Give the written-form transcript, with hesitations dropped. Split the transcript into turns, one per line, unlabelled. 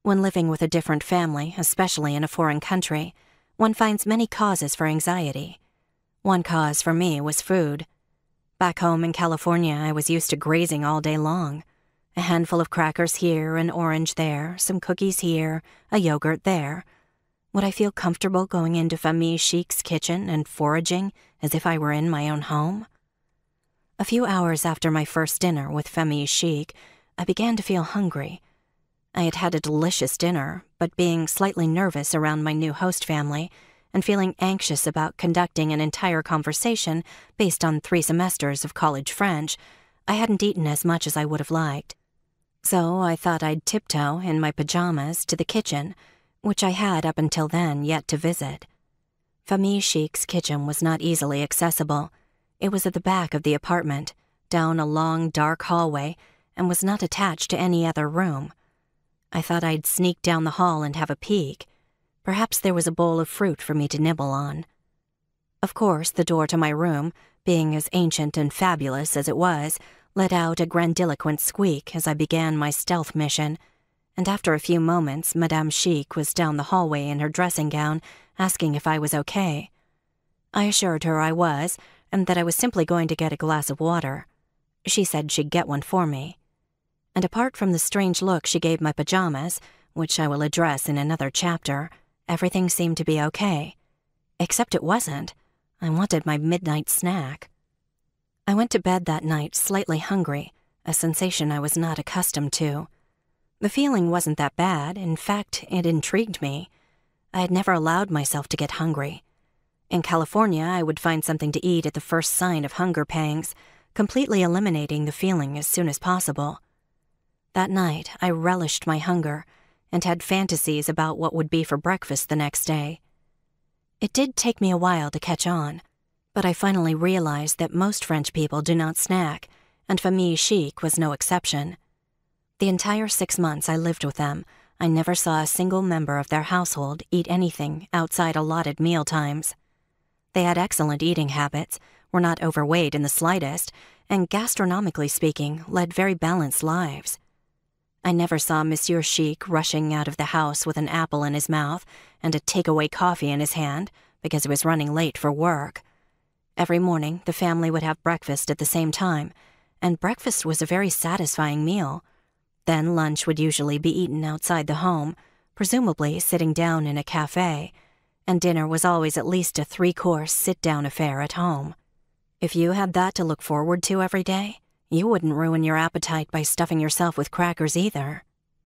When living with a different family, especially in a foreign country, one finds many causes for anxiety. One cause for me was food. Back home in California, I was used to grazing all day long. A handful of crackers here, an orange there, some cookies here, a yogurt there. Would I feel comfortable going into Famille Chic's kitchen and foraging as if I were in my own home? A few hours after my first dinner with Famille Chic, I began to feel hungry. I had had a delicious dinner, but being slightly nervous around my new host family and feeling anxious about conducting an entire conversation based on 3 semesters of college French, I hadn't eaten as much as I would have liked. So I thought I'd tiptoe in my pajamas to the kitchen, which I had up until then yet to visit. Famille Chic's kitchen was not easily accessible. It was at the back of the apartment, down a long, dark hallway, and was not attached to any other room. I thought I'd sneak down the hall and have a peek. Perhaps there was a bowl of fruit for me to nibble on. Of course, the door to my room, being as ancient and fabulous as it was, let out a grandiloquent squeak as I began my stealth mission, and after a few moments, Madame Chic was down the hallway in her dressing gown, asking if I was okay. I assured her I was, and that I was simply going to get a glass of water. She said she'd get one for me. And apart from the strange look she gave my pajamas, which I will address in another chapter, everything seemed to be okay. Except it wasn't. I wanted my midnight snack. I went to bed that night slightly hungry, a sensation I was not accustomed to. The feeling wasn't that bad. In fact, it intrigued me. I had never allowed myself to get hungry. In California, I would find something to eat at the first sign of hunger pangs, completely eliminating the feeling as soon as possible. That night, I relished my hunger and had fantasies about what would be for breakfast the next day. It did take me a while to catch on, but I finally realized that most French people do not snack, and Famille Chic was no exception. The entire 6 months I lived with them, I never saw a single member of their household eat anything outside allotted meal times. They had excellent eating habits, were not overweight in the slightest, and gastronomically speaking, led very balanced lives. I never saw Monsieur Chic rushing out of the house with an apple in his mouth and a takeaway coffee in his hand because he was running late for work. Every morning, the family would have breakfast at the same time, and breakfast was a very satisfying meal. Then lunch would usually be eaten outside the home, presumably sitting down in a cafe, and dinner was always at least a 3-course sit-down affair at home. If you had that to look forward to every day, you wouldn't ruin your appetite by stuffing yourself with crackers either.